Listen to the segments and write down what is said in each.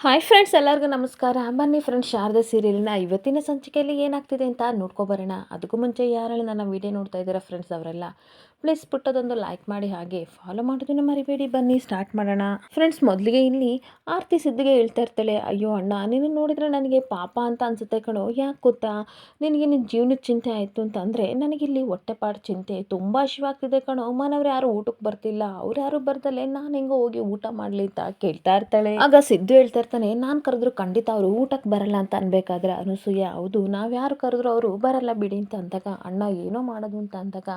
Hi friends, ಎಲ್ಲರಿಗೂ ನಮಸ್ಕಾರ. ಬನ್ನಿ ಫ್ರೆಂಡ್ಸ್, ಶಾರದಾ ಸೀರಿಯಲ್ನ ಇವತ್ತಿನ ಸಂಚಿಕೆಯಲ್ಲಿ ಏನಾಗ್ತಿದೆ ಅಂತ ನೋಡ್ಕೊಬರೋಣ. ಅದಕ್ಕೂ ಮುಂಚೆ ಯಾರೆಲ್ಲ ನನ್ನ ವಿಡಿಯೋ ನೋಡ್ತಾ ಇದ್ದೀರಾ ಫ್ರೆಂಡ್ಸ್, ಅವರೆಲ್ಲ ಪ್ಲೀಸ್ ಪುಟ್ಟದೊಂದು ಲೈಕ್ ಮಾಡಿ, ಹಾಗೆ ಫಾಲೋ ಮಾಡೋದನ್ನು ಮರಿಬೇಡಿ. ಬನ್ನಿ ಸ್ಟಾರ್ಟ್ ಮಾಡೋಣ. ಫ್ರೆಂಡ್ಸ್, ಮೊದಲಿಗೆ ಇಲ್ಲಿ ಆರತಿ ಸಿದ್ಧಿಗೆ ಹೇಳ್ತಾ ಇರ್ತಾಳೆ, ಅಯ್ಯೋ ಅಣ್ಣ, ನೀನು ನೋಡಿದ್ರೆ ನನಗೆ ಪಾಪ ಅಂತ ಅನ್ಸುತ್ತೆ ಕಣೋ. ಯಾಕೆ ಗೊತ್ತಾ, ನಿನಗೆ ನಿನ್ನ ಜೀವನದ ಚಿಂತೆ ಆಯಿತು ಅಂತ ಅಂದರೆ ನನಗಿಲ್ಲಿ ಹೊಟ್ಟೆಪಾಡು ಚಿಂತೆ ತುಂಬ ಹಸಿವಾಗ್ತಿದೆ ಕಣೋ. ಮನೆಯವ್ರು ಯಾರು ಊಟಕ್ಕೆ ಬರ್ತಿಲ್ಲ, ಅವ್ರು ಯಾರು ಬರ್ದಲ್ಲೇ ನಾನು ಹೆಂಗೋ ಹೋಗಿ ಊಟ ಮಾಡಲಿ ಅಂತ ಕೇಳ್ತಾ ಇರ್ತಾಳೆ. ಆಗ ಸಿದ್ದು ಹೇಳ್ತಾ ಇರ್ತಾನೆ, ನಾನು ಕರೆದ್ರು ಖಂಡಿತ ಅವರು ಊಟಕ್ಕೆ ಬರಲ್ಲ ಅಂತ ಅನ್ಬೇಕಾದ್ರೆ ಅನಸೂಯ, ಹೌದು ನಾವು ಯಾರು ಕರೆದ್ರು ಅವರು ಬರಲ್ಲ ಬಿಡಿ ಅಂತ ಅಂದಾಗ, ಅಣ್ಣ ಏನೋ ಮಾಡೋದು ಅಂತ ಅಂದಾಗ,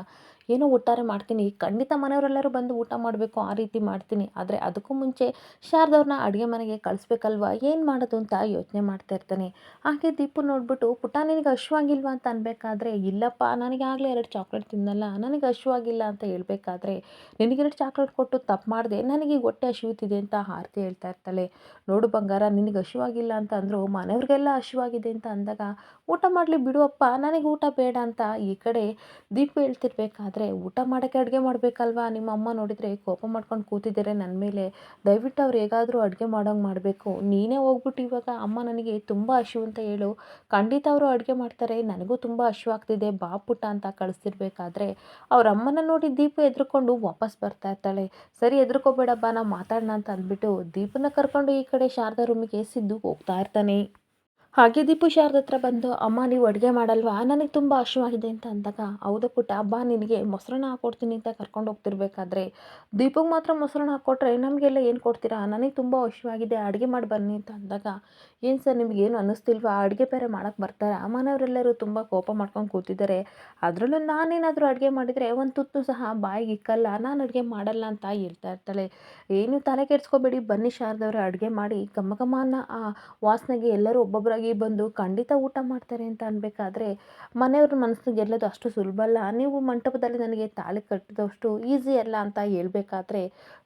ಏನೋ ಒಟ್ಟಾರೆ ಮಾಡ್ತೀನಿ, ಖಂಡಿತ ಮನೆಯವರೆಲ್ಲರೂ ಬಂದು ಊಟ ಮಾಡಬೇಕು, ಆ ರೀತಿ ಮಾಡ್ತೀನಿ. ಆದರೆ ಅದಕ್ಕೂ ಮುಂಚೆ ಶಾರದವ್ರನ್ನ ಅಡುಗೆ ಮನೆಗೆ ಕಳಿಸ್ಬೇಕಲ್ವಾ, ಏನು ಮಾಡೋದು ಅಂತ ಯೋಚನೆ ಮಾಡ್ತಾ ಇರ್ತಾನೆ. ಹಾಗೆ ದೀಪು ನೋಡ್ಬಿಟ್ಟು, ಪುಟ್ಟ ನಿನಗೆ ಹಶ್ವಾಗಿಲ್ವಾ ಅಂತ ಅನ್ಬೇಕಾದ್ರೆ, ಇಲ್ಲಪ್ಪ ನನಗೆ ಆಗಲೇ 2 ಚಾಕ್ಲೇಟ್ ತಿನ್ನಲ್ಲ, ನನಗೆ ಹಶ್ವಾಗಿಲ್ಲ ಅಂತ ಹೇಳ್ಬೇಕಾದ್ರೆ, ನಿನಗೆ 2 ಚಾಕ್ಲೇಟ್ ಕೊಟ್ಟು ತಪ್ಪು ಮಾಡಿದೆ, ನನಗೆ ಈಗ ಹೊಟ್ಟೆ ಹಸಿಯುತ್ತಿದೆ ಅಂತ ಆರತಿ ಹೇಳ್ತಾ ಇರ್ತಾಳೆ. ನೋಡು ಬಂಗಾರ, ನಿನಗೆ ಹಸಿವಾಗಿಲ್ಲ ಅಂತ ಅಂದರು, ಮನೆಯವ್ರಿಗೆಲ್ಲ ಹಸಿವಾಗಿದೆ ಅಂತ ಅಂದಾಗ, ಊಟ ಮಾಡಲಿ ಬಿಡು ಅಪ್ಪ, ನನಗೆ ಊಟ ಬೇಡ ಅಂತ ಈ ಕಡೆ ದೀಪು ಹೇಳ್ತಿರ್ಬೇಕಾದ್ರೆ, ಊಟ ಮಾಡೋಕ್ಕೆ ಅಡುಗೆ ಮಾಡಬೇಕಲ್ವಾ, ನಿಮ್ಮ ಅಮ್ಮ ನೋಡಿದರೆ ಕೋಪ ಮಾಡ್ಕೊಂಡು ಕೂತಿದ್ದಾರೆ ನನ್ನ ಮೇಲೆ, ದಯವಿಟ್ಟು ಅವ್ರು ಹೇಗಾದರೂ ಅಡುಗೆ ಮಾಡೋಂಗೆ ಮಾಡಬೇಕು, ನೀನೇ ಹೋಗ್ಬಿಟ್ಟು ಇವಾಗ ಅಮ್ಮ ನನಗೆ ತುಂಬ ಹಸಿವು ಅಂತ ಹೇಳು, ಖಂಡಿತ ಅವರು ಅಡುಗೆ ಮಾಡ್ತಾರೆ, ನನಗೂ ತುಂಬ ಹಸಿವಾಗ್ತಿದೆ, ಬಾ ಪುಟ್ಟ ಅಂತ ಕಳಿಸ್ತಿರ್ಬೇಕಾದ್ರೆ, ಅವ್ರ ಅಮ್ಮನ ನೋಡಿ ದೀಪು ಹೆದರ್ಕೊಂಡು ವಾಪಸ್ ಬರ್ತಾ ಇರ್ತಾಳೆ. ಸರಿ, ಹೆದರ್ಕೋಬೇಡ ಬಾ, ನಾವು ಮಾತಾಡೋಣ ಅಂತ ಅಂದ್ಬಿಟ್ಟು ದೀಪನ ಕರ್ಕೊಂಡು ಈ ಕಡೆ ಶಾರದಾ ರೂಮಿಗೆ ಸಿದ್ದು ಹೋಗ್ತಾ ಇರ್ತಾನೆ. ಹಾಗೆ ದೀಪು ಶಾರದಾ ಹತ್ರ ಬಂದು, ಅಮ್ಮ ನೀವು ಅಡುಗೆ ಮಾಡಲ್ವಾ, ನನಗೆ ತುಂಬ ಹಸಿವಾಗಿದೆ ಅಂತ ಅಂದಾಗ, ಹೌದಾ ಪುಟ್ಟ ಬಾ, ನಿನಗೆ ಮೊಸರನ್ನ ಹಾಕ್ಕೊಡ್ತೀನಿ ಅಂತ ಕರ್ಕೊಂಡು ಹೋಗ್ತಿರ್ಬೇಕಾದ್ರೆ, ದೀಪಗೆ ಮಾತ್ರ ಮೊಸರನ್ನ ಹಾಕ್ಕೊಟ್ರೆ ನಮಗೆಲ್ಲ ಏನು ಕೊಡ್ತೀರಾ, ನನಗೆ ತುಂಬ ಹಸಿವಾಗಿದೆ, ಅಡುಗೆ ಮಾಡಿ ಬನ್ನಿ ಅಂತ ಅಂದಾಗ, ಏನು ಸರ್ ನಿಮಗೇನು ಅನ್ನಿಸ್ತಿಲ್ವಾ, ಅಡುಗೆ ಬೇರೆ ಮಾಡೋಕ್ಕೆ ಬರ್ತಾರೆ, ಮನೆಯವರೆಲ್ಲರೂ ತುಂಬ ಕೋಪ ಮಾಡ್ಕೊಂಡು ಕೂತಿದ್ದಾರೆ, ಅದರಲ್ಲೂ ನಾನೇನಾದರೂ ಅಡುಗೆ ಮಾಡಿದರೆ ಒಂದು ತುತ್ತು ಸಹ ಬಾಯಿಗೆ ಇಕ್ಕಲ್ಲ, ನಾನು ಅಡುಗೆ ಮಾಡಲ್ಲ ಅಂತ ಹೇಳ್ತಾ ಇರ್ತಾಳೆ. ಏನು ತಲೆ ಕೆಡಿಸ್ಕೋಬೇಡಿ, ಬನ್ನಿ ಶಾರದವ್ರೆ, ಅಡುಗೆ ಮಾಡಿ ಘಮ ಘಮ ಅನ್ನೋ ಆ ವಾಸನೆಗೆ ಎಲ್ಲರೂ ಒಬ್ಬೊಬ್ಬರಾಗಿ ಬಂದು ಖಂಡಿತ ಊಟ ಮಾಡ್ತಾರೆ ಅಂತ ಅನ್ಬೇಕಾದ್ರೆ, ಮನೆಯವ್ರ ಮನಸ್ಸು ಗೆಲ್ಲೋದು ಅಷ್ಟು ಸುಲಭ ಅಲ್ಲ, ನೀವು ಮಂಟಪದಲ್ಲಿ ನನಗೆ ತಾಳಿ ಕಟ್ಟಿದಷ್ಟು ಈಸಿ ಅಲ್ಲ ಅಂತ ಹೇಳ್ಬೇಕಾದ್ರೆ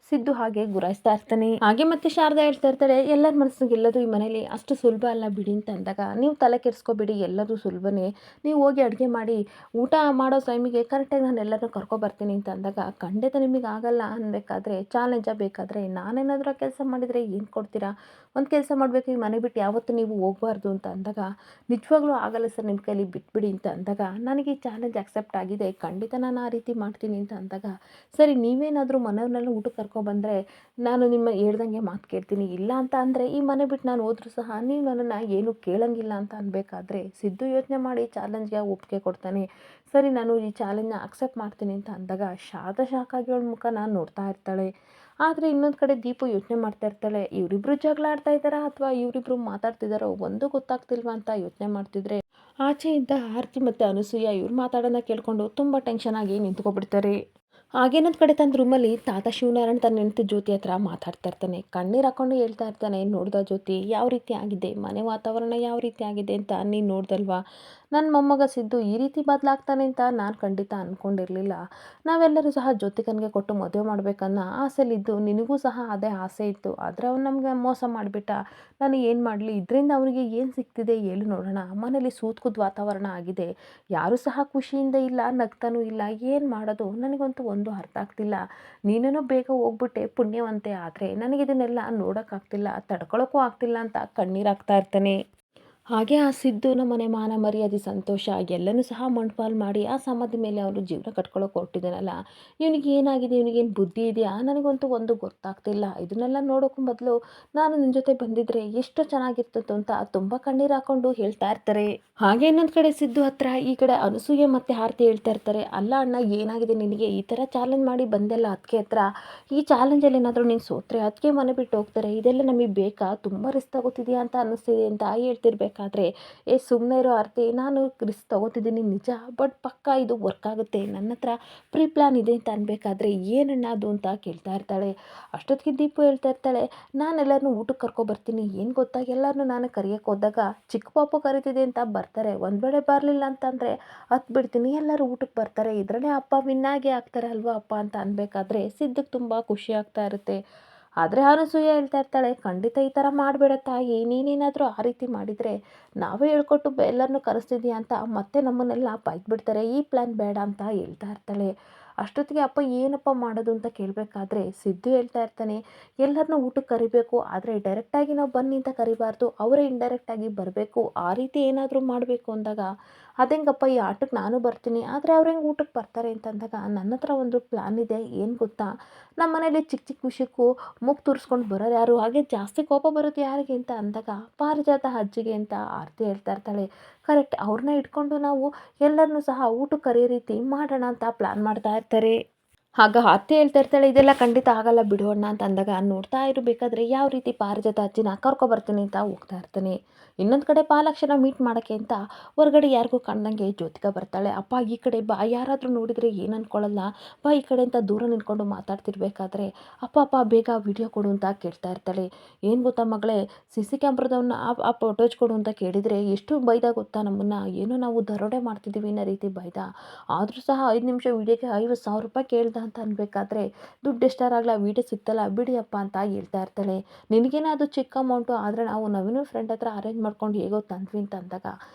ಸಿದ್ದು ಹಾಗೆ ಗುರಾಯಿಸ್ತಾ ಇರ್ತಾನೆ. ಹಾಗೆ ಮತ್ತೆ ಶಾರದಾ ಹೇಳ್ತಾ ಇರ್ತಾರೆ, ಎಲ್ಲರ ಮನಸ್ಸು ಗೆಲ್ಲೋದು ಈ ಮನೇಲಿ ಅಷ್ಟು ಸುಲಭ ಅಲ್ಲ ಬಿಡಿ ಅಂತ ಅಂದಾಗ, ನೀವು ತಲೆ ಕೆಡಿಸ್ಕೋಬೇಡಿ, ಎಲ್ಲರೂ ಸುಲಭನೇ, ನೀವು ಹೋಗಿ ಅಡುಗೆ ಮಾಡಿ ಊಟ ಮಾಡೋ ಟೈಮಿಗೆ ಕರೆಕ್ಟಾಗಿ ನಾನು ಎಲ್ಲರನ್ನೂ ಕರ್ಕೊಬರ್ತೀನಿ ಅಂತ ಅಂದಾಗ, ಖಂಡಿತ ನಿಮಗೆ ಆಗಲ್ಲ ಅನ್ಬೇಕಾದ್ರೆ ಚಾಲೆಂಜ, ಬೇಕಾದರೆ ನಾನೇನಾದರೂ ಕೆಲಸ ಮಾಡಿದರೆ ಏನು ಕೊಡ್ತೀರಾ, ಒಂದು ಕೆಲಸ ಮಾಡಬೇಕು, ಈ ಮನೆ ಬಿಟ್ಟು ಯಾವತ್ತೂ ನೀವು ಹೋಗಬಾರ್ದು ಅಂತ ಅಂದಾಗ, ನಿಜವಾಗ್ಲೂ ಆಗಲ್ಲ ಸರ್ ನಿಮ್ಮ ಕೈಲಿ, ಬಿಟ್ಬಿಡಿ ಅಂತ ಅಂದಾಗ, ನನಗೆ ಈ ಚಾಲೆಂಜ್ ಅಕ್ಸೆಪ್ಟ್ ಆಗಿದೆ, ಖಂಡಿತ ನಾನು ಆ ರೀತಿ ಮಾಡ್ತೀನಿ ಅಂತ ಅಂದಾಗ, ಸರಿ ನೀವೇನಾದರೂ ಮನೆಯವ್ರನ್ನೆಲ್ಲ ಊಟಕ್ಕೆ ಕರ್ಕೊಬಂದರೆ ನಾನು ನಿಮ್ಮ ಹೇಳ್ದಂಗೆ ಮಾತು ಕೇಳ್ತೀನಿ, ಇಲ್ಲ ಅಂತ ಅಂದರೆ ಈ ಮನೆ ಬಿಟ್ಟು ನಾನು ಹೋದ್ರೂ ಸಹ ನೀವು ನನ್ನನ್ನು ಏನೂ ಕೇಳೋಂಗಿಲ್ಲ ಅಂತ ಅನ್ಬೇಕಾದ್ರೆ, ಸಿದ್ದು ಯೋಚನೆ ಮಾಡಿ ಚಾಲೆಂಜ್ಗೆ ಒಪ್ಪಿಗೆ ಕೊಡ್ತಾನೆ. ಸರಿ, ನಾನು ಈ ಚಾಲೆಂಜ್ನ ಅಕ್ಸೆಪ್ಟ್ ಮಾಡ್ತೀನಿ ಅಂತ ಅಂದಾಗ, ಶಾರದಾ ಶಾಕ್ ಆಗಿ ಅವಳ ಮುಖನ ನೋಡ್ತಾ ಇರ್ತಾಳೆ. ಆದರೆ ಇನ್ನೊಂದು ಕಡೆ ದೀಪು ಯೋಚನೆ ಮಾಡ್ತಾ ಇರ್ತಾಳೆ, ಇವರಿಬ್ರು ಜಗಳ ಆಡ್ತಾ ಇದ್ದಾರಾ ಅಥವಾ ಇವರಿಬ್ರು ಮಾತಾಡ್ತಿದ್ದಾರೋ ಒಂದು ಗೊತ್ತಾಗ್ತಿಲ್ವಾ ಅಂತ ಯೋಚನೆ ಮಾಡ್ತಿದ್ರೆ, ಆಚೆ ಇದ್ದ ಆರತಿ ಮತ್ತು ಅನಸೂಯ ಇವ್ರು ಮಾತಾಡೋದನ್ನ ಕೇಳ್ಕೊಂಡು ತುಂಬ ಟೆನ್ಷನ್ ಆಗಿ ನಿಂತ್ಕೊಬಿಡ್ತಾರೆ. ಹಾಗೇನೊಂದು ಕಡೆ ತನ್ನ ರೂಮಲ್ಲಿ ತಾತ ಶಿವನಾರಾಯಣ್ ತನ್ನ ಹೆಂಡತಿ ಜ್ಯೋತಿ ಹತ್ರ ಮಾತಾಡ್ತಾ ಇರ್ತಾನೆ. ಕಣ್ಣೀರು ಹಾಕೊಂಡು ಹೇಳ್ತಾ ಇರ್ತಾನೆ, ನೋಡ್ದ ಜ್ಯೋತಿ ಯಾವ ರೀತಿ ಆಗಿದೆ, ಮನೆ ವಾತಾವರಣ ಯಾವ ರೀತಿ ಆಗಿದೆ ಅಂತ ನೀನು ನೋಡ್ದಲ್ವಾ, ನನ್ನ ಮೊಮ್ಮಗ ಸಿದ್ದು ಈ ರೀತಿ ಬದಲಾಗ್ತಾನೆ ಅಂತ ನಾನು ಖಂಡಿತ ಅಂದ್ಕೊಂಡಿರಲಿಲ್ಲ. ನಾವೆಲ್ಲರೂ ಸಹ ಜ್ಯೋತಿಕನಿಗೆ ಕೊಟ್ಟು ಮದುವೆ ಮಾಡಬೇಕನ್ನೋ ಆಸೆಲಿದ್ದು, ನಿನಗೂ ಸಹ ಅದೇ ಆಸೆ ಇತ್ತು, ಆದರೆ ಅವ್ನು ನಮಗೆ ಮೋಸ ಮಾಡಿಬಿಟ್ಟ. ನಾನು ಏನು ಮಾಡಲಿ, ಇದರಿಂದ ಅವನಿಗೆ ಏನು ಸಿಗ್ತಿದೆ ಹೇಳು ನೋಡೋಣ, ಮನೇಲಿ ಸೂತ್ಕುದ ವಾತಾವರಣ ಆಗಿದೆ, ಯಾರೂ ಸಹ ಖುಷಿಯಿಂದ ಇಲ್ಲ, ನಗ್ತಾನೂ ಇಲ್ಲ, ಏನು ಮಾಡೋದು ನನಗಂತೂ ಒಂದು ಅರ್ಥ ಆಗ್ತಿಲ್ಲ. ನೀನೇನೋ ಬೇಗ ಹೋಗ್ಬಿಟ್ಟೆ ಪುಣ್ಯವಂತೆ, ಆದರೆ ನನಗಿದನ್ನೆಲ್ಲ ನೋಡೋಕ್ಕಾಗ್ತಿಲ್ಲ, ತಡ್ಕೊಳಕ್ಕೂ ಆಗ್ತಿಲ್ಲ ಅಂತ ಕಣ್ಣೀರಾಗ್ತಾ ಇರ್ತಾನೆ. ಹಾಗೆ ಆ ಸಿದ್ದು ನಮ್ಮನೆ ಮಾನ ಮರ್ಯಾದೆ ಸಂತೋಷ ಎಲ್ಲನೂ ಸಹ ಮಣ್ಪಾಲು ಮಾಡಿ ಆ ಸಮಾಧಿ ಮೇಲೆ ಅವನು ಜೀವನ ಕಟ್ಕೊಳ್ಳೋಕೆ ಹೊರಟಿದ್ದಾನಲ್ಲ, ಇವನಿಗೆ ಏನಾಗಿದೆ, ಇವನಿಗೇನು ಬುದ್ಧಿ ಇದೆಯಾ, ನನಗಂತೂ ಒಂದು ಗೊತ್ತಾಗ್ತಿಲ್ಲ, ಇದನ್ನೆಲ್ಲ ನೋಡೋಕ್ಕೂ ಮೊದಲು ನಾನು ನಿನ್ನ ಜೊತೆ ಬಂದಿದ್ರೆ ಎಷ್ಟು ಚೆನ್ನಾಗಿರ್ತಿತ್ತು ಅಂತ ತುಂಬ ಕಣ್ಣೀರು ಹಾಕೊಂಡು ಹೇಳ್ತಾ ಇರ್ತಾರೆ. ಹಾಗೆ ಇನ್ನೊಂದು ಕಡೆ ಸಿದ್ದು ಹತ್ರ ಈ ಕಡೆ ಅನಸೂಯೆ ಮತ್ತು ಆರತಿ ಹೇಳ್ತಾ ಇರ್ತಾರೆ, ಅಲ್ಲ ಅಣ್ಣ ಏನಾಗಿದೆ ನಿನಗೆ, ಈ ಥರ ಚಾಲೆಂಜ್ ಮಾಡಿ ಬಂದೆಲ್ಲ ಅದಕ್ಕೆ ಹತ್ರ, ಈ ಚಾಲೆಂಜಲ್ಲಿ ಏನಾದರೂ ನೀನು ಸೋತ್ರೆ ಅದಕ್ಕೆ ಮನೆ ಬಿಟ್ಟು ಹೋಗ್ತಾರೆ, ಇದೆಲ್ಲ ನಮಗೆ ಬೇಕಾ, ತುಂಬ ರಿಸ್ಕ್ ತಗೋತಿದೆಯಾ ಅಂತ ಅನ್ನಿಸ್ತಿದೆ ಅಂತ ಹೇಳ್ತಿರ್ಬೇಕಾದ್ರೆ, ಸುಮ್ಮನೆ ಇರೋ ಆರತಿ, ನಾನು ರಿಸ್ಕ್ ತಗೋತಿದ್ದೀನಿ ನಿಜ, ಬಟ್ ಪಕ್ಕ ಇದು ವರ್ಕ್ ಆಗುತ್ತೆ, ನನ್ನ ಹತ್ರ ಪ್ರೀ ಪ್ಲ್ಯಾನ್ ಇದೆ ಅಂತ ಅನ್ಬೇಕಾದ್ರೆ, ಏನಣ್ಣ ಅದು ಅಂತ ಕೇಳ್ತಾ ಇರ್ತಾಳೆ. ಅಷ್ಟೊತ್ತಿಗೆ ದೀಪು ಹೇಳ್ತಾ ಇರ್ತಾಳೆ, ನಾನು ಎಲ್ಲರನ್ನೂ ಊಟಕ್ಕೆ ಕರ್ಕೊಬರ್ತೀನಿ, ಏನು ಗೊತ್ತಾ, ಎಲ್ಲರನ್ನೂ ನಾನು ಕರಿಯೋಕ್ಕೆ ಹೋದಾಗ ಚಿಕ್ಕ ಪಾಪು ಕರಿತಿದೆ ಅಂತ ಬರ್ತಾರೆ, ಒಂದು ವೇಳೆ ಬರಲಿಲ್ಲ ಅಂತಂದರೆ ಹತ್ತು ಬಿಡ್ತೀನಿ, ಎಲ್ಲರೂ ಊಟಕ್ಕೆ ಬರ್ತಾರೆ, ಇದರಲ್ಲೇ ಅಪ್ಪ ವಿನ್ನಾಗೆ ಆಗ್ತಾರೆ ಅಲ್ವಾ ಅಪ್ಪ ಅಂತ ಅನ್ಬೇಕಾದ್ರೆ ಸಿದ್ದಕ್ಕೆ ತುಂಬ ಖುಷಿ ಆಗ್ತಾ ಇರುತ್ತೆ. ಆದರೆ ಅನಸೂಯ ಹೇಳ್ತಾ ಇರ್ತಾಳೆ, ಖಂಡಿತ ಈ ಥರ ಮಾಡಬೇಡ ತಾಯಿ, ನೀನೇನಾದರೂ ಆ ರೀತಿ ಮಾಡಿದರೆ ನಾವೇ ಹೇಳ್ಕೊಟ್ಟು ಎಲ್ಲರನ್ನೂ ಕರೆಸ್ತಿದ್ದೀಯ ಅಂತ ಮತ್ತೆ ನಮ್ಮನ್ನೆಲ್ಲ ಬೈದ್ಬಿಡ್ತಾರೆ, ಈ ಪ್ಲ್ಯಾನ್ ಬೇಡ ಅಂತ ಹೇಳ್ತಾ ಇರ್ತಾಳೆ. ಅಷ್ಟೊತ್ತಿಗೆ ಅಪ್ಪ ಏನಪ್ಪ ಮಾಡೋದು ಅಂತ ಕೇಳಬೇಕಾದ್ರೆ ಸಿದ್ದು ಹೇಳ್ತಾ ಇರ್ತಾನೆ, ಎಲ್ಲರನ್ನೂ ಊಟಕ್ಕೆ ಕರಿಬೇಕು, ಆದರೆ ಡೈರೆಕ್ಟಾಗಿ ನಾವು ಬನ್ನಿ ಅಂತ ಕರಿಬಾರ್ದು, ಅವರೇ ಇಂಡೈರೆಕ್ಟಾಗಿ ಬರಬೇಕು, ಆ ರೀತಿ ಏನಾದರೂ ಮಾಡಬೇಕು ಅಂದಾಗ, ಅದೆಂಗಪ್ಪ ಈ ಆಟಕ್ಕೆ ನಾನು ಬರ್ತೀನಿ, ಆದರೆ ಅವ್ರು ಹೆಂಗೆ ಊಟಕ್ಕೆ ಬರ್ತಾರೆ ಅಂತಂದಾಗ, ನನ್ನ ಹತ್ರ ಒಂದು ಪ್ಲ್ಯಾನ್ ಇದೆ, ಏನು ಗೊತ್ತಾ, ನಮ್ಮ ಮನೇಲಿ ಚಿಕ್ಕ ಚಿಕ್ಕ ವಿಷಯಕ್ಕೂ ಮೂಗು ತೂರಿಸ್ಕೊಂಡು ಬರೋರು ಯಾರು, ಹಾಗೆ ಜಾಸ್ತಿ ಕೋಪ ಬರುತ್ತೆ ಯಾರಿಗೆ ಅಂತ ಅಂದಾಗ ಪಾರಿಜಾತ ಅಜ್ಜಿಗೆ ಅಂತ ಆರತಿ ಹೇಳ್ತಾ ಇರ್ತಾಳೆ. ಕರೆಕ್ಟ್, ಅವ್ರನ್ನ ಇಟ್ಕೊಂಡು ನಾವು ಎಲ್ಲರನ್ನೂ ಸಹ ಊಟಕ್ಕೆ ಕರೆಯೋ ರೀತಿ ಮಾಡೋಣ ಅಂತ ಪ್ಲ್ಯಾನ್ ಮಾಡ್ತಾ ಇರ್ತಾರೆ. ಆಗ ಅತ್ತೆ ಹೇಳ್ತಾ ಇರ್ತಾಳೆ, ಇದೆಲ್ಲ ಖಂಡಿತ ಆಗಲ್ಲ ಬಿಡು ಅಣ್ಣ ಅಂತ ಅಂದಾಗ, ನೋಡ್ತಾ ಇರಬೇಕಾದ್ರೆ ಯಾವ ರೀತಿ ಪಾರಿಜಾತ ಅಜ್ಜಿನ ಕರ್ಕೊಬರ್ತೀನಿ ಅಂತ ಹೋಗ್ತಾ ಇರ್ತಾನೆ. ಇನ್ನೊಂದು ಕಡೆ ಪಾಲಾಕ್ಷನ ಮೀಟ್ ಮಾಡೋಕ್ಕೆ ಅಂತ ಹೊರಗಡೆ ಯಾರಿಗೂ ಕಾಣ್ದಂಗೆ ಜ್ಯೋತಿಕಾ ಬರ್ತಾಳೆ. ಅಪ್ಪ ಈ ಕಡೆ ಬಾ, ಯಾರಾದರೂ ನೋಡಿದರೆ ಏನು ಅಂದ್ಕೊಳ್ಳಲ್ಲ, ಬಾ ಈ ಕಡೆ ಅಂತ ದೂರ ನಿಂತ್ಕೊಂಡು ಮಾತಾಡ್ತಿರ್ಬೇಕಾದ್ರೆ, ಅಪ್ಪ ಅಪ್ಪ ಬೇಗ ವಿಡಿಯೋ ಕೊಡು ಅಂತ ಕೇಳ್ತಾ ಇರ್ತಾಳೆ. ಏನು ಗೊತ್ತಾ ಮಗಳೇ, CC ಕ್ಯಾಮ್ರಾದವನ್ನ ಆ ಫೋಟೋಜ್ ಕೊಡು ಅಂತ ಕೇಳಿದರೆ ಎಷ್ಟು ಬೈದ ಗೊತ್ತಾ ನಮ್ಮನ್ನು, ಏನೋ ನಾವು ದರೋಡೆ ಮಾಡ್ತಿದ್ದೀವಿ ಅನ್ನೋ ರೀತಿ ಬೈದ. ಆದರೂ ಸಹ 5 ನಿಮಿಷ ವೀಡಿಯೋಗೆ 50,000 ರೂಪಾಯಿ ಕೇಳ್ದ ಅಂತ ಅನ್ಬೇಕಾದ್ರೆ, ದುಡ್ಡು ಎಷ್ಟಾರಾಗಲಿ ಆ ವೀಡಿಯೋ ಸಿಗ್ತಲ್ಲ ಬಿಡಿಯಪ್ಪ ಅಂತ ಹೇಳ್ತಾ ಇರ್ತಾಳೆ. ನಿನಗೇನೋ ಅದು ಚಿಕ್ಕ ಅಮೌಂಟು, ಆದರೆ ನಾವು ನವೀನ ಫ್ರೆಂಡ್ ಹತ್ರ ಅರೇಂಜ್ ಮಾಡ್ಕೊಂಡು ಹೇಗೋ ತಂದ್ವಿ ಅಂತ ಅಂದಾಗ,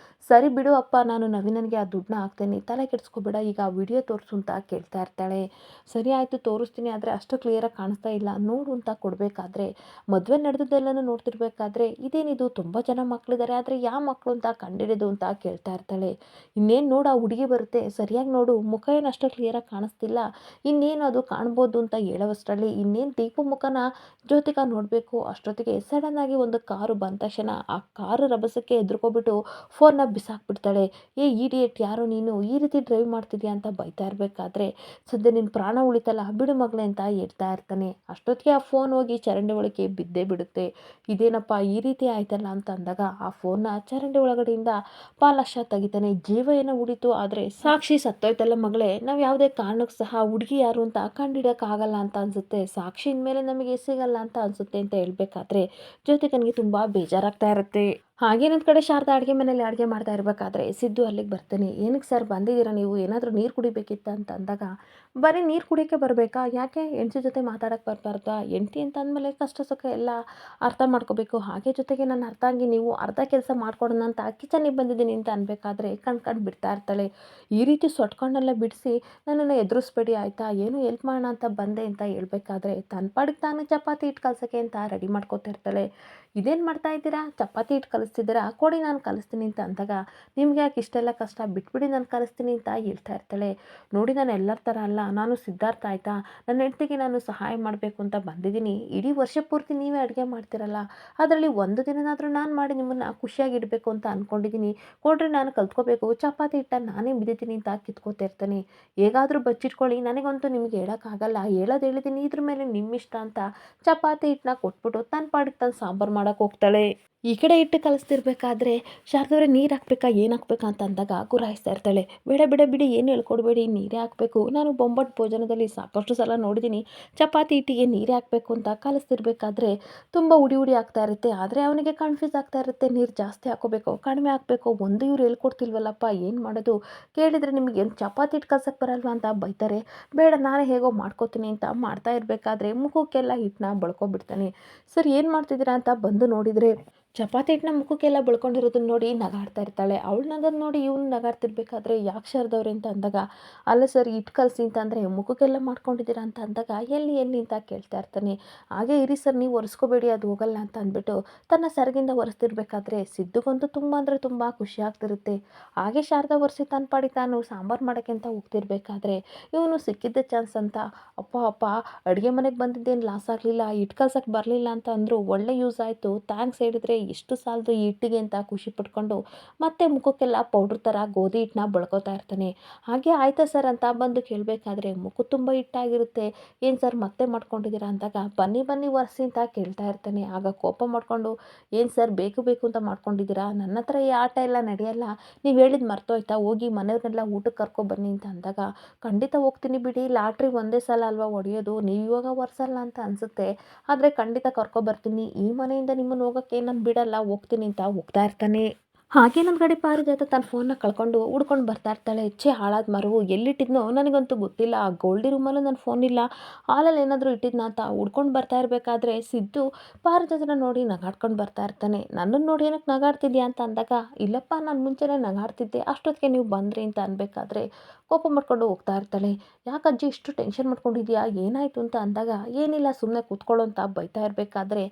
ಸರಿ ಬಿಡು ಅಪ್ಪ, ನಾನು ನವೀನನಿಗೆ ಆ ದುಡ್ಡನ್ನ ಹಾಕ್ತೇನೆ, ತಲೆ ಕೆಡಿಸ್ಕೊಬೇಡ, ಈಗ ಆ ವಿಡಿಯೋ ತೋರಿಸು ಅಂತ ಕೇಳ್ತಾ ಇರ್ತಾಳೆ. ಸರಿ ಆಯಿತು ತೋರಿಸ್ತೀನಿ, ಆದರೆ ಅಷ್ಟು ಕ್ಲಿಯರಾಗಿ ಕಾಣಿಸ್ತಾ ಇಲ್ಲ, ನೋಡು ಅಂತ ಕೊಡಬೇಕಾದ್ರೆ, ಮದುವೆ ನಡೆದದ್ದೆಲ್ಲನೂ ನೋಡ್ತಿರ್ಬೇಕಾದ್ರೆ, ಇದೇನಿದು ತುಂಬ ಜನ ಮಕ್ಕಳಿದ್ದಾರೆ, ಆದರೆ ಯಾವ ಮಕ್ಕಳು ಅಂತ ಕಂಡಿಡಿದು ಅಂತ ಕೇಳ್ತಾ ಇರ್ತಾಳೆ. ಇನ್ನೇನು ನೋಡು ಆ ಹುಡುಗಿ ಬರುತ್ತೆ, ಸರಿಯಾಗಿ ನೋಡು, ಮುಖ ಏನು ಅಷ್ಟು ಕ್ಲಿಯರಾಗಿ ಕಾಣಿಸ್ತಿಲ್ಲ, ಇನ್ನೇನು ಅದು ಕಾಣ್ಬೋದು ಅಂತ ಹೇಳೋವಷ್ಟರಲ್ಲಿ ಇನ್ನೇನು ದೀಪು ಮುಖನ ಜ್ಯೋತಿಕಾ ನೋಡಬೇಕು. ಅಷ್ಟೊತ್ತಿಗೆ ಸಡನ್ನಾಗಿ ಒಂದು ಕಾರು ಬಂದ ತಕ್ಷಣ ಆ ಕಾರು ರಭಸಕ್ಕೆ ಎದ್ರುಕೊಬಿಟ್ಟು ಫೋನ್ನ ಬಿಸಾಕ್ಬಿಡ್ತಾಳೆ. ಏ ಇಡಿಯಟ್, ಯಾರೋ ನೀನು ಈ ರೀತಿ ಡ್ರೈವ್ ಮಾಡ್ತಿದ್ಯಾ ಅಂತ ಬೈತಾ ಇರಬೇಕಾದ್ರೆ, ಸದ್ಯ ನಿನ್ನ ಪ್ರಾಣ ಉಳಿತಲ್ಲ ಬಿಡು ಮಗಳೇ ಅಂತ ಹೇಳ್ತಾ ಇರ್ತಾನೆ. ಅಷ್ಟೊತ್ತಿಗೆ ಆ ಫೋನ್ ಹೋಗಿ ಚರಂಡಿ ಒಳಗೆ ಬಿದ್ದೇ ಬಿಡುತ್ತೆ. ಇದೇನಪ್ಪ ಈ ರೀತಿ ಆಯ್ತಲ್ಲ ಅಂತ ಅಂದಾಗ ಆ ಫೋನ್ನ ಚರಂಡಿ ಒಳಗಡೆಯಿಂದ ಪಾಲಾಕ್ಷ ತೆಗಿತಾನೆ. ಜೀವ ಏನೋ ಉಳಿತು, ಆದರೆ ಸಾಕ್ಷಿ ಸತ್ತೋಯ್ತಲ್ಲ ಮಗಳೇ, ನಾವು ಯಾವುದೇ ಕಾರಣಕ್ಕೂ ಸಹ ಹುಡುಗಿ ಯಾರು ಅಂತ ಕಂಡುಹಿಡಿಯೋಕ್ಕಾಗಲ್ಲ ಅಂತ ಅನಿಸುತ್ತೆ, ಸಾಕ್ಷಿ ಇನ್ಮೇಲೆ ನಮಗೆ ಸಿಗಲ್ಲ ಅಂತ ಅನಿಸುತ್ತೆ ಅಂತ ಹೇಳ್ಬೇಕಾದ್ರೆ ಜ್ಯೋತಿಕನಿಗೆ ತುಂಬ ಬೇಜಾರಾಗ್ತಾ ಇರುತ್ತೆ. ಹಾಗೇನೊಂದು ಕಡೆ ಶಾರದಾ ಅಡುಗೆ ಮನೇಲಿ ಅಡುಗೆ ಮಾಡ್ತಾ ಇರಬೇಕಾದ್ರೆ ಸಿದ್ದು ಅಲ್ಲಿಗೆ ಬರ್ತಾನೆ. ಏನಕ್ಕೆ ಸರ್ ಬಂದಿದ್ದೀರಾ ನೀವು, ಏನಾದರೂ ನೀರು ಕುಡಿಬೇಕಿತ್ತ ಅಂತ ಅಂದಾಗ, ಬರೀ ನೀರು ಕುಡಿಯೋಕ್ಕೆ ಬರಬೇಕಾ, ಯಾಕೆ ಹೆಂಡತಿ ಜೊತೆ ಮಾತಾಡೋಕ್ಕೆ ಬರಬಾರ್ದಾ, ಹೆಂಡತಿ ಅಂತ ಅಂದಮೇಲೆ ಕಷ್ಟ ಸುಖ ಎಲ್ಲ ಅರ್ಥ ಮಾಡ್ಕೋಬೇಕು, ಹಾಗೆ ಜೊತೆಗೆ ನನ್ನ ಅರ್ಥಾಂಗಿ ನೀವು, ಅರ್ಧ ಕೆಲಸ ಮಾಡ್ಕೊಡೋಣ ಅಂತ ಕಿಚನಿಗೆ ಬಂದಿದ್ದೀನಿ ಅಂತ ಅನ್ಬೇಕಾದ್ರೆ ಕಣ್ಕಂಡು ಬಿಡ್ತಾ ಇರ್ತಾಳೆ. ಈ ರೀತಿ ಸೊಟ್ಕೊಂಡೆಲ್ಲ ಬಿಡಿಸಿ ನನ್ನನ್ನು ಎದುರಿಸ್ಬೇಡಿ ಆಯಿತಾ, ಏನು ಹೆಲ್ಪ್ ಮಾಡೋಣ ಅಂತ ಬಂದೆ ಅಂತ ಹೇಳ್ಬೇಕಾದ್ರೆ, ತನ್ನ ಪಾಡಿಗೆ ತಾನು ಚಪಾತಿ ಹಿಟ್ಟು ಕಲಸೋಕ್ಕೆ ಅಂತ ರೆಡಿ ಮಾಡ್ಕೊತಾ ಇರ್ತಾಳೆ. ಇದೇನು ಮಾಡ್ತಾ ಇದ್ದೀರಾ, ಚಪಾತಿ ಹಿಟ್ಟು ಕಲಿಸ್ತಿದ್ದೀರಾ, ಕೊಡಿ ನಾನು ಕಲಿಸ್ತೀನಿ ಅಂತ ಅಂದಾಗ, ನಿಮ್ಗೆ ಯಾಕೆ ಇಷ್ಟೆಲ್ಲ ಕಷ್ಟ, ಬಿಟ್ಬಿಡಿ ನಾನು ಕಲಿಸ್ತೀನಿ ಅಂತ ಹೇಳ್ತಾ ಇರ್ತಾಳೆ. ನೋಡಿ ನಾನು ಎಲ್ಲರ ಥರ ಅಲ್ಲ, ನಾನು ಸಿದ್ಧಾರ್ಥ ಆಯಿತಾ, ನನ್ನ ಹೆಂಡತಿಗೆ ನಾನು ಸಹಾಯ ಮಾಡಬೇಕು ಅಂತ ಬಂದಿದ್ದೀನಿ, ಇಡೀ ವರ್ಷ ಪೂರ್ತಿ ನೀವೇ ಅಡುಗೆ ಮಾಡ್ತಿರಲ್ಲ, ಅದರಲ್ಲಿ ಒಂದು ದಿನನಾದರೂ ನಾನು ಮಾಡಿ ನಿಮ್ಮನ್ನು ಖುಷಿಯಾಗಿಡಬೇಕು ಅಂತ ಅಂದ್ಕೊಂಡಿದ್ದೀನಿ, ಕೊಡ್ರಿ ನಾನು ಕಲ್ತ್ಕೋಬೇಕು, ಚಪಾತಿ ಹಿಟ್ಟನ್ನು ನಾನೇ ಬಿದ್ದಿದ್ದೀನಿ ಅಂತ ಕಿತ್ಕೋತಾ ಇರ್ತಾನೆ. ಹೇಗಾದರೂ ಬಚ್ಚಿಟ್ಕೊಳ್ಳಿ, ನನಗಂತೂ ನಿಮಗೆ ಹೇಳೋಕ್ಕಾಗಲ್ಲ, ಹೇಳೋದು ಹೇಳಿದ್ದೀನಿ, ಇದ್ರ ಮೇಲೆ ನಿಮ್ಮಿಷ್ಟ ಅಂತ ಚಪಾತಿ ಹಿಟ್ಟನ್ನ ಕೊಟ್ಬಿಟ್ಟು ತನ್ನ ಪಾಡಿಗೆ ತಾನು ಸಾಂಬಾರು ಮಾಡೋಕ್ಕೆ ಹೋಗ್ತಾಳೆ. ಈ ಕಡೆ ಹಿಟ್ಟು ಕಲಿಸ್ತಿರ್ಬೇಕಾದ್ರೆ ಶಾರದವ್ರೆ ನೀರು ಹಾಕ್ಬೇಕಾ ಏನು ಹಾಕ್ಬೇಕಾ ಅಂತ ಅಂದಾಗ ಗುರಾಯಿಸ್ತಾ ಇರ್ತಾಳೆ. ಬೇಡ ಬೇಡ ಬಿಡಿ, ಏನು ಹೇಳ್ಕೊಡ್ಬೇಡಿ, ನೀರೇ ಹಾಕಬೇಕು, ನಾನು ಬೊಂಬಟ್ಟು ಭೋಜನದಲ್ಲಿ ಸಾಕಷ್ಟು ಸಲ ನೋಡಿದ್ದೀನಿ ಚಪಾತಿ ಹಿಟ್ಟಿಗೆ ನೀರೇ ಹಾಕಬೇಕು ಅಂತ. ಕಲಿಸ್ತಿರ್ಬೇಕಾದ್ರೆ ತುಂಬ ಉಡಿ ಉಡಿ ಆಗ್ತಾ ಇರುತ್ತೆ, ಆದರೆ ಅವನಿಗೆ ಕನ್ಫ್ಯೂಸ್ ಆಗ್ತಾ ಇರುತ್ತೆ, ನೀರು ಜಾಸ್ತಿ ಹಾಕೋಬೇಕು ಕಡಿಮೆ ಹಾಕಬೇಕು, ಒಂದು ಇವ್ರು ಹೇಳ್ಕೊಡ್ತಿಲ್ವಲ್ಲಪ್ಪ, ಏನು ಮಾಡೋದು, ಕೇಳಿದರೆ ನಿಮಗೆ ಏನು ಚಪಾತಿ ಹಿಟ್ಟು ಕಲ್ಸಕ್ಕೆ ಬರಲ್ವಾ ಅಂತ ಬೈತಾರೆ. ಬೇಡ ನಾನೇ ಹೇಗೋ ಮಾಡ್ಕೋತೀನಿ ಅಂತ ಮಾಡ್ತಾ ಇರಬೇಕಾದ್ರೆ ಮುಖಕ್ಕೆಲ್ಲ ಹಿಟ್ಟನ್ನ ಬಳ್ಕೊಬಿಡ್ತಾನೆ. ಸರ್ ಏನು ಮಾಡ್ತಿದ್ದೀರಾ ಅಂತ ಬಂದು ನೋಡಿದರೆ ಚಪಾತಿ ಹಿಟ್ಟನ್ನ ಮುಖಕ್ಕೆಲ್ಲ ಬಳ್ಕೊಂಡಿರೋದನ್ನ ನೋಡಿ ನಗಾಡ್ತಾ ಇರ್ತಾಳೆ. ಅವಳು ನಗೋದು ನೋಡಿ ಇವನು ನಗಾಡ್ತಿರ್ಬೇಕಾದ್ರೆ, ಯಾಕೆ ಶಾರದವ್ರೆ ಅಂತ ಅಂದಾಗ, ಅಲ್ಲ ಸರ್ ಹಿಟ್ಟು ಕಲಸಿ ಅಂತ ಅಂದರೆ ಮುಖಕ್ಕೆಲ್ಲ ಮಾಡ್ಕೊಂಡಿದ್ದೀರಾ ಅಂತ ಅಂದಾಗ, ಎಲ್ಲಿ ಎಲ್ಲಿ ಅಂತ ಕೇಳ್ತಾ ಇರ್ತಾನೆ. ಹಾಗೆ ಇರಿ ಸರ್, ನೀವು ಒರೆಸ್ಕೋಬೇಡಿ ಅದು ಹೋಗಲ್ಲ ಅಂತ ಅಂದ್ಬಿಟ್ಟು ತನ್ನ ಸೆರಗಿಂದ ಒರೆಸ್ತಿರ್ಬೇಕಾದ್ರೆ ಸಿದ್ದುಗಂತೂ ತುಂಬ ಅಂದರೆ ತುಂಬ ಖುಷಿ ಆಗ್ತಿರುತ್ತೆ. ಹಾಗೆ ಶಾರದಾ ಒರೆಸಿ ತನ್ನ ಪಾಡಿಗೆ ತಾನು ಸಾಂಬಾರು ಮಾಡೋಕ್ಕೆ ಅಂತ ಹೋಗ್ತಿರ್ಬೇಕಾದ್ರೆ ಇವನು ಸಿಕ್ಕಿದ್ದ ಚಾನ್ಸ್ ಅಂತ, ಅಪ್ಪ ಅಪ್ಪ ಅಡುಗೆ ಮನೆಗೆ ಬಂದಿದ್ದೇನು ಲಾಸ್ ಆಗಲಿಲ್ಲ, ಹಿಟ್ಟು ಕಲ್ಸಕ್ಕೆ ಬರಲಿಲ್ಲ ಅಂತ ಅಂದರು, ಒಳ್ಳೆ ಯೂಸ್ ಆಯಿತು, ಥ್ಯಾಂಕ್ಸ್ ಹೇಳಿದ್ರೆ ಎಷ್ಟು ಸಾಲದು ಈ ಹಿಟ್ಟಿಗೆ ಅಂತ ಖುಷಿ ಪಟ್ಕೊಂಡು ಮತ್ತೆ ಮುಖಕ್ಕೆಲ್ಲ ಪೌಡ್ರ್ ಥರ ಗೋಧಿ ಹಿಟ್ಟನ್ನ ಬಳ್ಕೋತಾ ಇರ್ತಾನೆ. ಹಾಗೆ ಆಯ್ತಾ ಸರ್ ಅಂತ ಬಂದು ಕೇಳಬೇಕಾದ್ರೆ ಮುಖ ತುಂಬ ಹಿಟ್ಟಾಗಿರುತ್ತೆ. ಏನು ಸರ್ ಮತ್ತೆ ಮಾಡ್ಕೊಂಡಿದ್ದೀರಾ ಅಂದಾಗ, ಬನ್ನಿ ಬನ್ನಿ ಒರೆಸಿ ಅಂತ ಕೇಳ್ತಾ ಇರ್ತಾನೆ. ಆಗ ಕೋಪ ಮಾಡಿಕೊಂಡು, ಏನು ಸರ್ ಬೇಕು ಬೇಕು ಅಂತ ಮಾಡ್ಕೊಂಡಿದ್ದೀರಾ, ನನ್ನ ಹತ್ರ ಈ ಆಟ ಎಲ್ಲ ನಡೆಯಲ್ಲ, ನೀವು ಹೇಳಿದ್ದು ಮರ್ತೋಯ್ತಾ, ಹೋಗಿ ಮನೆಯವ್ರನ್ನೆಲ್ಲ ಊಟಕ್ಕೆ ಕರ್ಕೊಬನ್ನಿ ಅಂತ ಅಂದಾಗ, ಖಂಡಿತ ಹೋಗ್ತೀನಿ ಬಿಡಿ, ಲಾಟ್ರಿ ಒಂದೇ ಸಲ ಅಲ್ವಾ ಹೊಡೆಯೋದು, ನೀವು ಇವಾಗ ಒರೆಸಲ್ಲ ಅಂತ ಅನಿಸುತ್ತೆ, ಆದರೆ ಖಂಡಿತ ಕರ್ಕೊಬರ್ತೀನಿ, ಈ ಮನೆಯಿಂದ ನಿಮ್ಮನ್ನು ಹೋಗೋಕ್ಕೆ ನಾನು ಬಿಡಲ್ಲ, ಹೋಗ್ತೀನಿ ಅಂತ ಹೋಗ್ತಾ ಇರ್ತಾನೆ. ಹಾಗೆ ನನ್ನ ಕಡೆ ಪಾರಿಜಾತ ತನ್ನ ಫೋನ್ನ ಕಳ್ಕೊಂಡು ಹುಡ್ಕೊಂಡು ಬರ್ತಾ ಇರ್ತಾಳೆ. ಛೇ ಹಾಳಾದ ಮರವು ಎಲ್ಲಿಟ್ಟಿದ್ನೋ ನನಗಂತೂ ಗೊತ್ತಿಲ್ಲ. ಆ ಗೋಲ್ಡಿ ರೂಮಲ್ಲೂ ನನ್ನ ಫೋನ್ ಇಲ್ಲ. ಹಾಲಲ್ಲಿ ಏನಾದರೂ ಇಟ್ಟಿದ್ನಾ ಅಂತ ಹುಡ್ಕೊಂಡು ಬರ್ತಾ ಇರಬೇಕಾದ್ರೆ ಸಿದ್ದು ಪಾರಿಜಾತನ ನೋಡಿ ನಗಾಡ್ಕೊಂಡು ಬರ್ತಾ ಇರ್ತಾನೆ. ನನ್ನನ್ನು ನೋಡಿ ಏನಕ್ಕೆ ನಗಾಡ್ತಿದ್ಯಾ ಅಂತ ಅಂದಾಗ, ಇಲ್ಲಪ್ಪ ನಾನು ಮುಂಚೆನೇ ನಗಾಡ್ತಿದ್ದೆ, ಅಷ್ಟೊತ್ತಿಗೆ ನೀವು ಬಂದ್ರಿ ಅಂತ ಅನ್ಬೇಕಾದ್ರೆ ಕೋಪ ಮಾಡ್ಕೊಂಡು ಹೋಗ್ತಾ ಇರ್ತಾಳೆ. ಯಾಕಜ್ಜಿ ಇಷ್ಟು ಟೆನ್ಷನ್ ಮಾಡ್ಕೊಂಡಿದ್ಯಾ, ಏನಾಯಿತು ಅಂತ ಅಂದಾಗ, ಏನಿಲ್ಲ ಸುಮ್ಮನೆ ಕೂತ್ಕೊಳ್ಳೋ ಅಂತ ಬೈತಾ ಇರಬೇಕಾದ್ರೆ,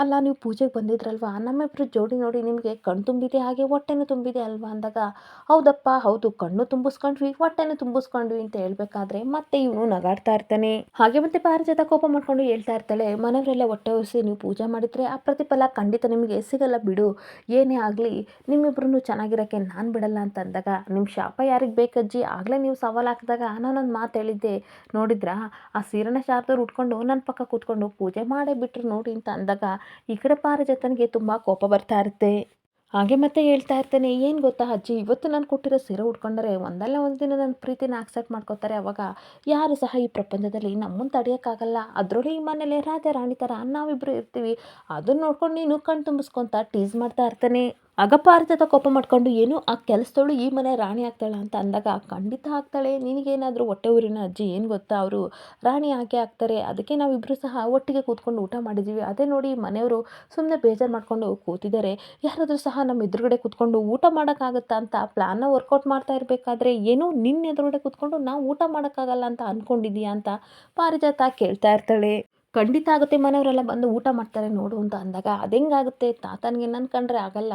ಅಲ್ಲ ನೀವು ಪೂಜೆಗೆ ಬಂದಿದ್ರಲ್ವಾ, ನಮ್ಮಿಬ್ರು ಜೋಡಿ ನೋಡಿ ನಿಮಗೆ ಕಣ್ಣು ತುಂಬಿದೆ ಹಾಗೆ ಹೊಟ್ಟೆನೂ ತುಂಬಿದೆ ಅಲ್ವಾ ಅಂದಾಗ, ಹೌದಪ್ಪ ಹೌದು, ಕಣ್ಣು ತುಂಬಿಸ್ಕೊಂಡ್ವಿ ಹೊಟ್ಟೆನೂ ತುಂಬಿಸ್ಕೊಂಡ್ವಿ ಅಂತ ಹೇಳ್ಬೇಕಾದ್ರೆ ಮತ್ತೆ ಇವನು ನಗಾಡ್ತಾ ಇರ್ತಾನೆ. ಹಾಗೆ ಮತ್ತೆ ಪಾರಿಜಾತ ಕೋಪ ಮಾಡ್ಕೊಂಡು ಹೇಳ್ತಾ ಇರ್ತಾಳೆ, ಮನೆಯವರೆಲ್ಲ ಹೊಟ್ಟೆ ಉರಿಸಿ ನೀವು ಪೂಜೆ ಮಾಡಿದ್ರೆ ಆ ಪ್ರತಿಫಲ ಖಂಡಿತ ನಿಮಗೆ ಸಿಗಲ್ಲ ಬಿಡು. ಏನೇ ಆಗಲಿ ನಿಮ್ಮಿಬ್ರು ಚೆನ್ನಾಗಿರೋಕ್ಕೆ ನಾನು ಬಿಡಲ್ಲ ಅಂತ ಅಂದಾಗ, ನಿಮ್ಮ ಶಾಪ ಯಾರಿಗೆ ಬೇಕಜ್ಜಿ, ಆಗಲೇ ನೀವು ಸವಾಲು ಹಾಕಿದಾಗ ನಾನೊಂದು ಮಾತು ಹೇಳಿದ್ದೆ ನೋಡಿದ್ರಾ, ಆ ಸೀರೆನ ಶಾರದವ್ರು ಉಟ್ಕೊಂಡು ನನ್ನ ಪಕ್ಕ ಕೂತ್ಕೊಂಡು ಪೂಜೆ ಮಾಡೇ ಬಿಟ್ರು ನೋಡಿ ಅಂತ ಅಂದಾಗ, ಈ ಕಡೆ ಪಾರಿಜಾತನಿಗೆ ತುಂಬ ಕೋಪ ಬರ್ತಾ ಇರುತ್ತೆ. ಹಾಗೆ ಮತ್ತೆ ಹೇಳ್ತಾ ಇರ್ತಾನೆ, ಏನು ಗೊತ್ತಾ ಅಜ್ಜಿ, ಇವತ್ತು ನಾನು ಕೊಟ್ಟಿರೋ ಸೀರೆ ಉಟ್ಕೊಂಡ್ರೆ ಒಂದಲ್ಲ ಒಂದು ದಿನ ನನ್ನ ಪ್ರೀತಿನ ಆಕ್ಸೆಪ್ಟ್ ಮಾಡ್ಕೋತಾರೆ. ಅವಾಗ ಯಾರು ಸಹ ಈ ಪ್ರಪಂಚದಲ್ಲಿ ನಮ್ಮನ್ನು ತಡೆಯೋಕ್ಕಾಗಲ್ಲ. ಅದರೊಳಗೆ ಈ ಮನೇಲಿ ರಾಜ ರಾಣಿ ಥರ ನಾವಿಬ್ಬರು ಇರ್ತೀವಿ, ಅದನ್ನ ನೋಡ್ಕೊಂಡು ನೀನು ಕಣ್ ತುಂಬಿಸ್ಕೊತ ಟೀಸ್ ಮಾಡ್ತಾ ಇರ್ತಾನೆ. ಆಗ ಪಾರಿಜಾತ ಕೋಪ ಮಾಡ್ಕೊಂಡು, ಏನು ಆ ಕೆಲಸದವಳು ಈ ಮನೆ ರಾಣಿ ಆಗ್ತಾಳ ಅಂತ ಅಂದಾಗ, ಖಂಡಿತ ಆಗ್ತಾಳೆ, ನಿನಗೇನಾದರೂ ಹೊಟ್ಟೆ ಊರಿನ ಅಜ್ಜಿ, ಏನು ಗೊತ್ತಾ, ಅವರು ರಾಣಿ ಆಕೆ ಆಗ್ತಾರೆ. ಅದಕ್ಕೆ ನಾವಿಬ್ಬರು ಸಹ ಒಟ್ಟಿಗೆ ಕೂತ್ಕೊಂಡು ಊಟ ಮಾಡಿದ್ದೀವಿ. ಅದೇ ನೋಡಿ ಮನೆಯವರು ಸುಮ್ಮನೆ ಬೇಜಾರು ಮಾಡ್ಕೊಂಡು ಕೂತಿದ್ದಾರೆ. ಯಾರಾದರೂ ಸಹ ನಮ್ಮ ಎದುರುಗಡೆ ಕೂತ್ಕೊಂಡು ಊಟ ಮಾಡೋಕ್ಕಾಗುತ್ತಾ ಅಂತ ಪ್ಲ್ಯಾನ್ನ ವರ್ಕೌಟ್ ಮಾಡ್ತಾ ಇರಬೇಕಾದ್ರೆ, ಏನೋ ನಿನ್ನ ಎದುರುಗಡೆ ಕೂತ್ಕೊಂಡು ನಾವು ಊಟ ಮಾಡೋಕ್ಕಾಗಲ್ಲ ಅಂತ ಅಂದ್ಕೊಂಡಿದ್ದೀಯಾ ಅಂತ ಪಾರಿಜಾತ ಕೇಳ್ತಾ ಇರ್ತಾಳೆ. ಖಂಡಿತ ಆಗುತ್ತೆ, ಮನೆಯವರೆಲ್ಲ ಬಂದು ಊಟ ಮಾಡ್ತಾರೆ ನೋಡು ಅಂತ ಅಂದಾಗ, ಅದೆಂಗಾಗುತ್ತೆ, ತಾತನಿಗೆ ನನ್ನ ಕಂಡ್ರೆ ಆಗಲ್ಲ,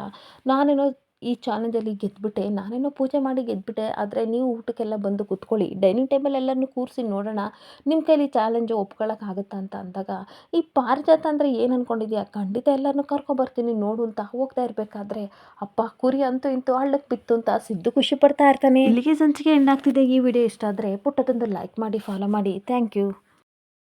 ನಾನೇನೋ ಈ ಚಾಲೆಂಜಲ್ಲಿ ಗೆದ್ದುಬಿಟ್ಟೆ, ನಾನೇನೋ ಪೂಜೆ ಮಾಡಿ ಗೆದ್ದುಬಿಟ್ಟೆ, ಆದರೆ ನೀವು ಊಟಕ್ಕೆಲ್ಲ ಬಂದು ಕೂತ್ಕೊಳ್ಳಿ, ಡೈನಿಂಗ್ ಟೇಬಲ್ ಎಲ್ಲರನ್ನೂ ಕೂರಿಸಿ ನೋಡೋಣ, ನಿಮ್ಮ ಕೈಲಿ ಚಾಲೆಂಜು ಒಪ್ಕೊಳ್ಳೋಕ್ಕಾಗುತ್ತಾ ಅಂತ ಅಂದಾಗ, ಈ ಪಾರಿಜಾತ ಅಂದರೆ ಏನು ಅಂದ್ಕೊಂಡಿದ್ಯಾ, ಖಂಡಿತ ಎಲ್ಲರನ್ನೂ ಕರ್ಕೊಬರ್ತೀನಿ ನೋಡು ಅಂತ ಹೋಗ್ತಾ ಇರಬೇಕಾದ್ರೆ, ಅಪ್ಪ ಕುರಿ ಅಂತೂ ಇಂತೂ ಹಳ್ಳಕ್ಕೆ ಬಿತ್ತು ಅಂತ ಸಿದ್ದು ಖುಷಿ ಪಡ್ತಾ ಇರ್ತಾನೆ. ಇಲ್ಲಿಗೆ ಸಂಚಿಕೆ ಎಂಡ್ ಆಗ್ತಿದೆ. ಈ ವಿಡಿಯೋ ಇಷ್ಟ ಆದರೆ ಪುಟ್ಟದೊಂದು ಲೈಕ್ ಮಾಡಿ, ಫಾಲೋ ಮಾಡಿ. Thank you.